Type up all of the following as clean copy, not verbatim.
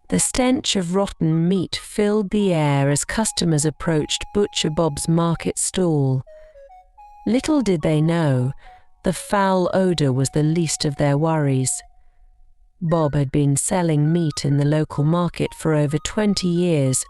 The stench of rotten meat filled the air as customers approached Butcher Bob's market stall. Little did they know, the foul odour was the least of their worries. Bob had been selling meat in the local market for over 20 years,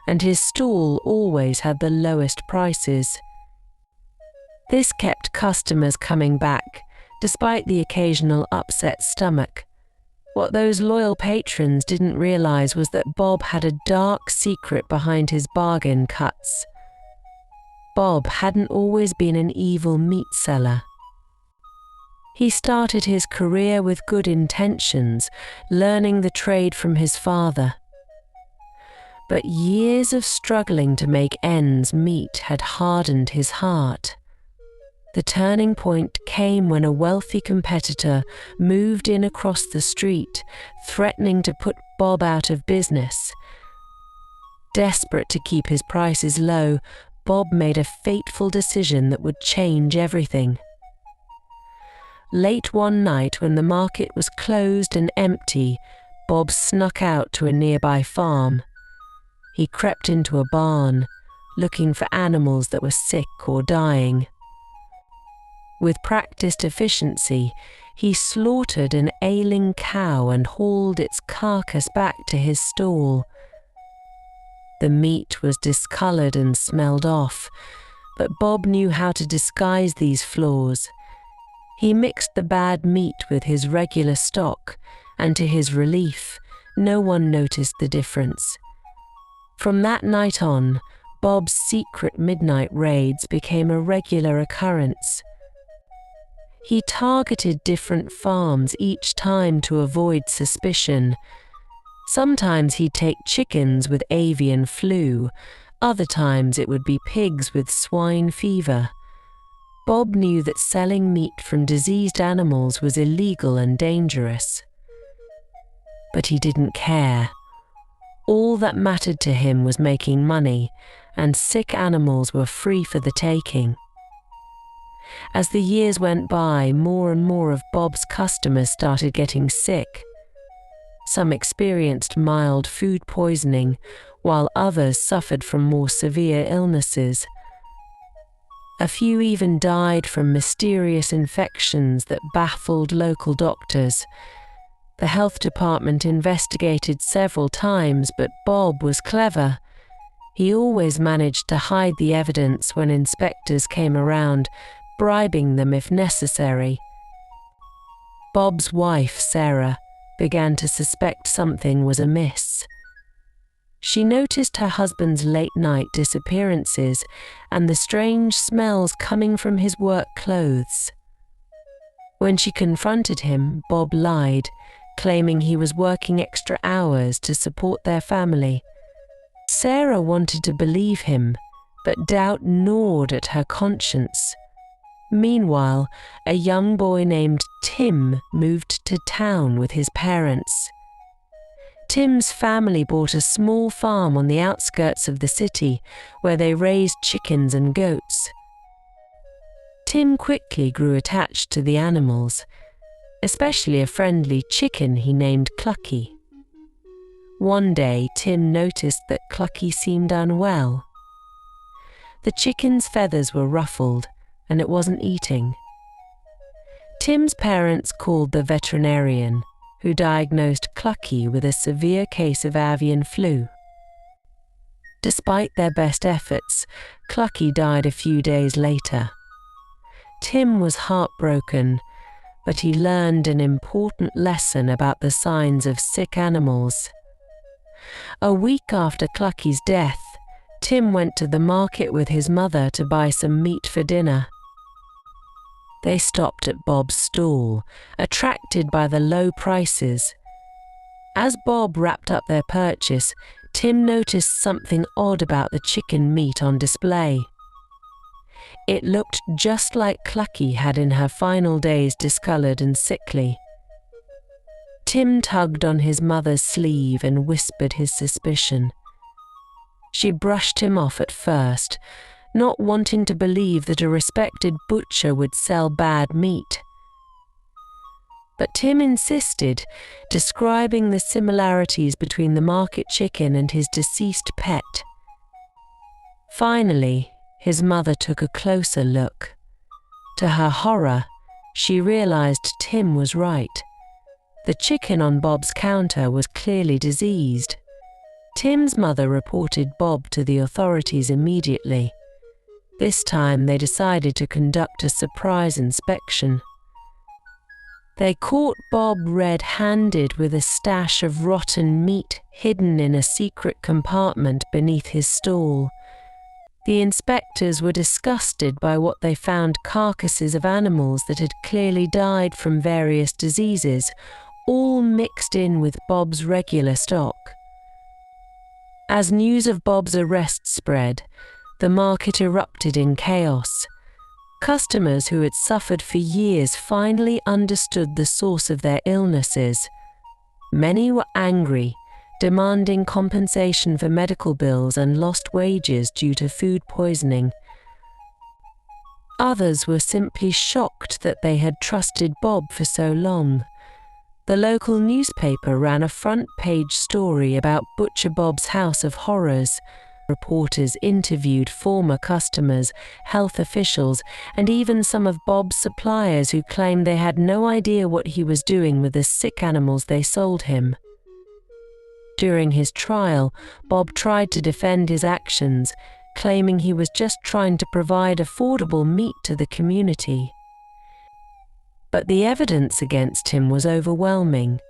and his stall always had the lowest prices. This kept customers coming back, despite the occasional upset stomach. What those loyal patrons didn't realise was that Bob had a dark secret behind his bargain cuts. Bob hadn't always been an evil meat seller. He started his career with good intentions, learning the trade from his father. But years of struggling to make ends meet had hardened his heart. The turning point came when a wealthy competitor moved in across the street, threatening to put Bob out of business. Desperate to keep his prices low, Bob made a fateful decision that would change everything. Late one night, when the market was closed and empty, Bob snuck out to a nearby farm. He crept into a barn, looking for animals that were sick or dying. With practiced efficiency, he slaughtered an ailing cow and hauled its carcass back to his stall. The meat was discoloured and smelled off, but Bob knew how to disguise these flaws. He mixed the bad meat with his regular stock, and to his relief, no one noticed the difference. From that night on, Bob's secret midnight raids became a regular occurrence. He targeted different farms each time to avoid suspicion. Sometimes he'd take chickens with avian flu, other times it would be pigs with swine fever. Bob knew that selling meat from diseased animals was illegal and dangerous. But he didn't care. All that mattered to him was making money, and sick animals were free for the taking. As the years went by, more and more of Bob's customers started getting sick. Some experienced mild food poisoning, while others suffered from more severe illnesses. A few even died from mysterious infections that baffled local doctors. The health department investigated several times, but Bob was clever. He always managed to hide the evidence when inspectors came around, bribing them if necessary. Bob's wife, Sarah, began to suspect something was amiss. She noticed her husband's late-night disappearances and the strange smells coming from his work clothes. When she confronted him, Bob lied, claiming he was working extra hours to support their family. Sarah wanted to believe him, but doubt gnawed at her conscience. Meanwhile, a young boy named Tim moved to town with his parents. Tim's family bought a small farm on the outskirts of the city where they raised chickens and goats. Tim quickly grew attached to the animals, especially a friendly chicken he named Clucky. One day, Tim noticed that Clucky seemed unwell. The chicken's feathers were ruffled, and it wasn't eating. Tim's parents called the veterinarian, who diagnosed Clucky with a severe case of avian flu. Despite their best efforts, Clucky died a few days later. Tim was heartbroken, but he learned an important lesson about the signs of sick animals. A week after Clucky's death, Tim went to the market with his mother to buy some meat for dinner. They stopped at Bob's stall, attracted by the low prices. As Bob wrapped up their purchase, Tim noticed something odd about the chicken meat on display. It looked just like Clucky had in her final days, discoloured and sickly. Tim tugged on his mother's sleeve and whispered his suspicion. She brushed him off at first, not wanting to believe that a respected butcher would sell bad meat. But Tim insisted, describing the similarities between the market chicken and his deceased pet. Finally, his mother took a closer look. To her horror, she realized Tim was right. The chicken on Bob's counter was clearly diseased. Tim's mother reported Bob to the authorities immediately. This time they decided to conduct a surprise inspection. They caught Bob red-handed with a stash of rotten meat hidden in a secret compartment beneath his stall. The inspectors were disgusted by what they found: carcasses of animals that had clearly died from various diseases, all mixed in with Bob's regular stock. As news of Bob's arrest spread, the market erupted in chaos. Customers who had suffered for years finally understood the source of their illnesses. Many were angry, demanding compensation for medical bills and lost wages due to food poisoning. Others were simply shocked that they had trusted Bob for so long. The local newspaper ran a front-page story about Butcher Bob's House of Horrors. Reporters interviewed former customers, health officials, and even some of Bob's suppliers who claimed they had no idea what he was doing with the sick animals they sold him. During his trial, Bob tried to defend his actions, claiming he was just trying to provide affordable meat to the community. But the evidence against him was overwhelming.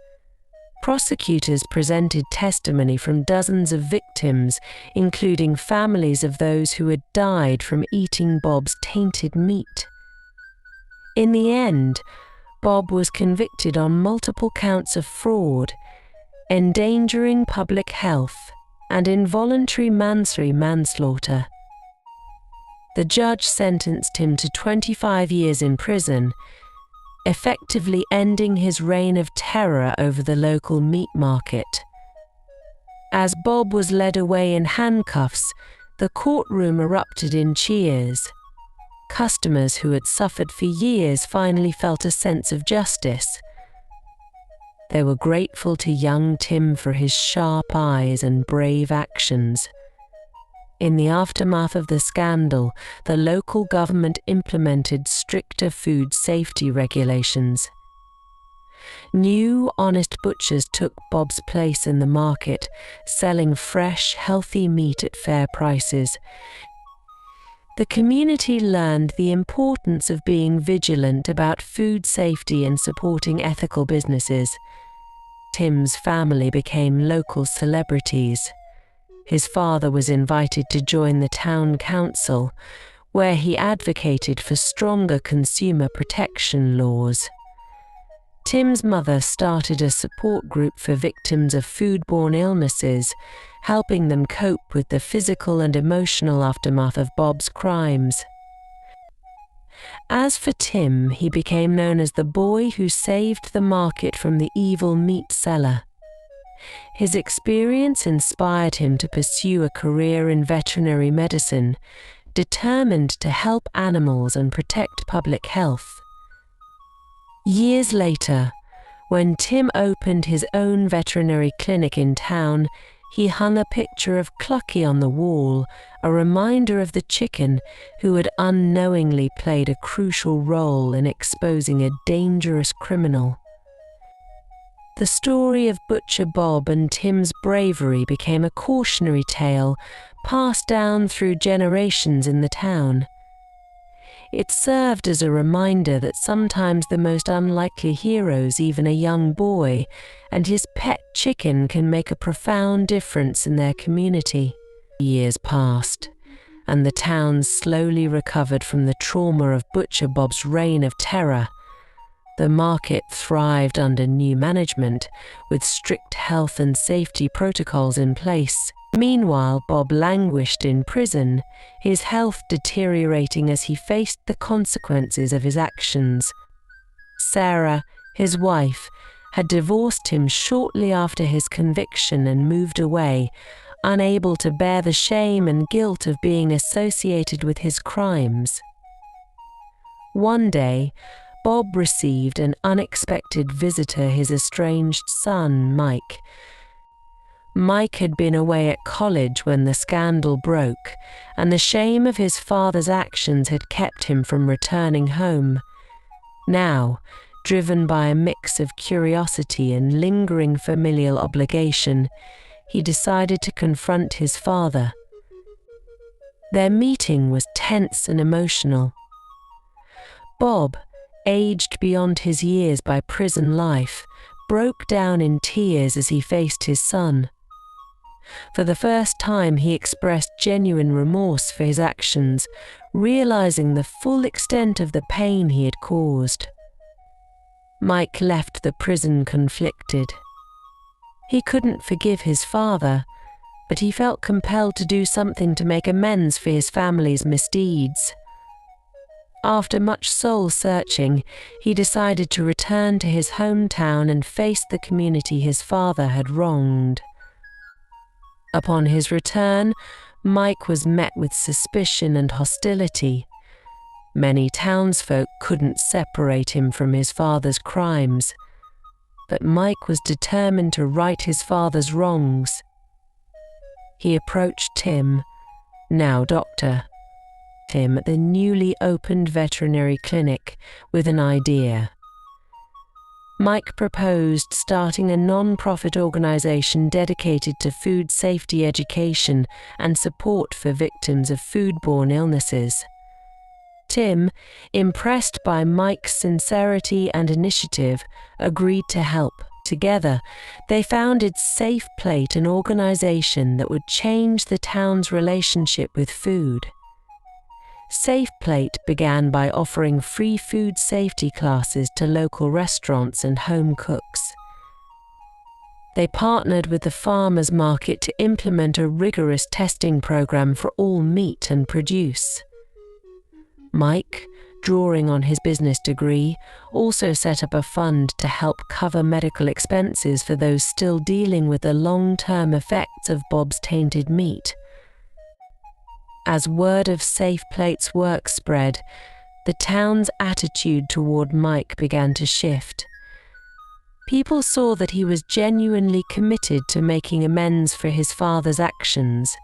Prosecutors presented testimony from dozens of victims, including families of those who had died from eating Bob's tainted meat. In the end, Bob was convicted on multiple counts of fraud, endangering public health, and involuntary manslaughter. The judge sentenced him to 25 years in prison, effectively ending his reign of terror over the local meat market. As Bob was led away in handcuffs, the courtroom erupted in cheers. Customers who had suffered for years finally felt a sense of justice. They were grateful to young Tim for his sharp eyes and brave actions. In the aftermath of the scandal, the local government implemented stricter food safety regulations. New, honest butchers took Bob's place in the market, selling fresh, healthy meat at fair prices. The community learned the importance of being vigilant about food safety and supporting ethical businesses. Tim's family became local celebrities. His father was invited to join the town council, where he advocated for stronger consumer protection laws. Tim's mother started a support group for victims of foodborne illnesses, helping them cope with the physical and emotional aftermath of Bob's crimes. As for Tim, he became known as the boy who saved the market from the evil meat seller. His experience inspired him to pursue a career in veterinary medicine, determined to help animals and protect public health. Years later, when Tim opened his own veterinary clinic in town, he hung a picture of Clucky on the wall, a reminder of the chicken who had unknowingly played a crucial role in exposing a dangerous criminal. The story of Butcher Bob and Tim's bravery became a cautionary tale passed down through generations in the town. It served as a reminder that sometimes the most unlikely heroes, even a young boy, and his pet chicken can make a profound difference in their community. Years passed, and the town slowly recovered from the trauma of Butcher Bob's reign of terror. The market thrived under new management, with strict health and safety protocols in place. Meanwhile, Bob languished in prison, his health deteriorating as he faced the consequences of his actions. Sarah, his wife, had divorced him shortly after his conviction and moved away, unable to bear the shame and guilt of being associated with his crimes. One day, Bob received an unexpected visitor, his estranged son, Mike. Mike had been away at college when the scandal broke, and the shame of his father's actions had kept him from returning home. Now, driven by a mix of curiosity and lingering familial obligation, he decided to confront his father. Their meeting was tense and emotional. Bob, aged beyond his years by prison life, broke down in tears as he faced his son. For the first time, he expressed genuine remorse for his actions, realizing the full extent of the pain he had caused. Mike left the prison conflicted. He couldn't forgive his father, but he felt compelled to do something to make amends for his family's misdeeds. After much soul-searching, he decided to return to his hometown and face the community his father had wronged. Upon his return, Mike was met with suspicion and hostility. Many townsfolk couldn't separate him from his father's crimes, but Mike was determined to right his father's wrongs. He approached Tim, now Dr. Tim, at the newly opened veterinary clinic with an idea. Mike proposed starting a non-profit organization dedicated to food safety education and support for victims of foodborne illnesses. Tim, impressed by Mike's sincerity and initiative, agreed to help. Together, they founded Safe Plate, an organization that would change the town's relationship with food. Safe Plate began by offering free food safety classes to local restaurants and home cooks. They partnered with the farmers market to implement a rigorous testing program for all meat and produce. Mike, drawing on his business degree, also set up a fund to help cover medical expenses for those still dealing with the long-term effects of Bob's tainted meat. As word of Safe Plate's work spread, the town's attitude toward Mike began to shift. People saw that he was genuinely committed to making amends for his father's actions.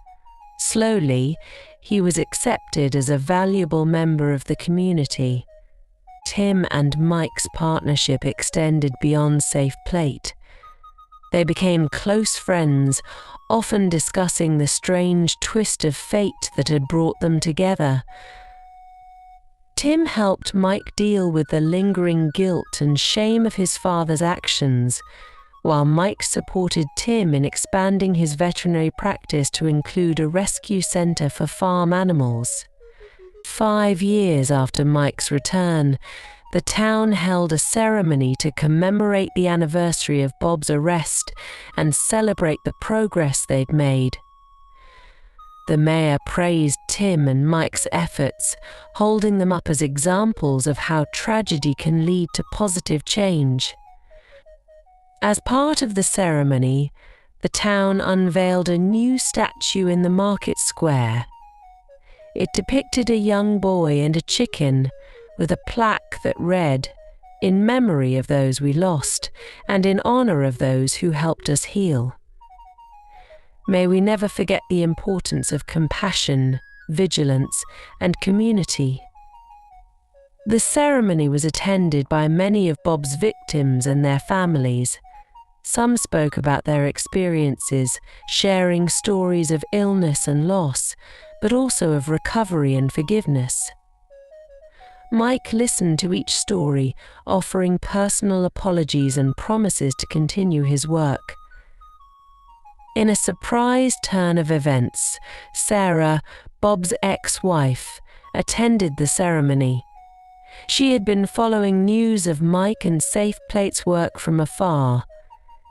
Slowly, he was accepted as a valuable member of the community. Tim and Mike's partnership extended beyond Safe Plate. They became close friends, often discussing the strange twist of fate that had brought them together. Tim helped Mike deal with the lingering guilt and shame of his father's actions, while Mike supported Tim in expanding his veterinary practice to include a rescue center for farm animals. 5 years after Mike's return, the town held a ceremony to commemorate the anniversary of Bob's arrest and celebrate the progress they'd made. The mayor praised Tim and Mike's efforts, holding them up as examples of how tragedy can lead to positive change. As part of the ceremony, the town unveiled a new statue in the market square. It depicted a young boy and a chicken, with a plaque that read, "In memory of those we lost, and in honor of those who helped us heal. May we never forget the importance of compassion, vigilance, and community." The ceremony was attended by many of Bob's victims and their families. Some spoke about their experiences, sharing stories of illness and loss, but also of recovery and forgiveness. Mike listened to each story, offering personal apologies and promises to continue his work. In a surprise turn of events, Sarah, Bob's ex-wife, attended the ceremony. She had been following news of Mike and Safe Plate's work from afar.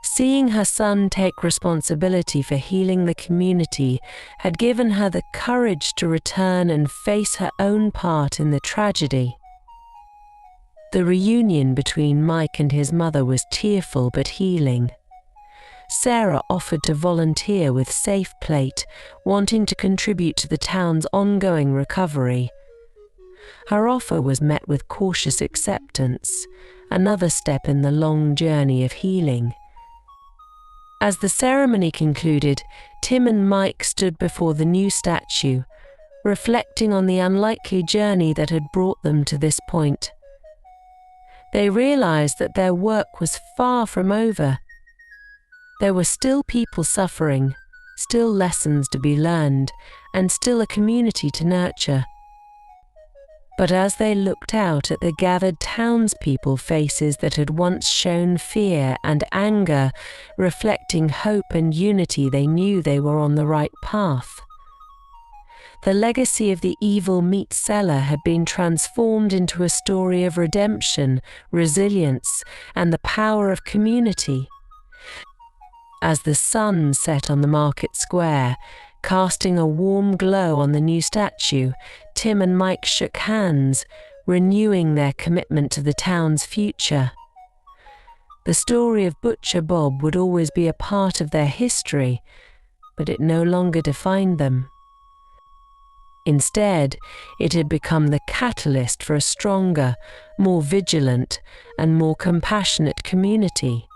Seeing her son take responsibility for healing the community had given her the courage to return and face her own part in the tragedy. The reunion between Mike and his mother was tearful but healing. Sarah offered to volunteer with Safe Plate, wanting to contribute to the town's ongoing recovery. her offer was met with cautious acceptance, another step in the long journey of healing. As the ceremony concluded, Tim and Mike stood before the new statue, reflecting on the unlikely journey that had brought them to this point. They realized that their work was far from over. There were still people suffering, still lessons to be learned, and still a community to nurture. But as they looked out at the gathered townspeople faces that had once shown fear and anger, reflecting hope and unity, they knew they were on the right path. The legacy of the evil meat seller had been transformed into a story of redemption, resilience, and the power of community. As the sun set on the market square, casting a warm glow on the new statue, Tim and Mike shook hands, renewing their commitment to the town's future. The story of Butcher Bob would always be a part of their history, but it no longer defined them. Instead, it had become the catalyst for a stronger, more vigilant, and more compassionate community.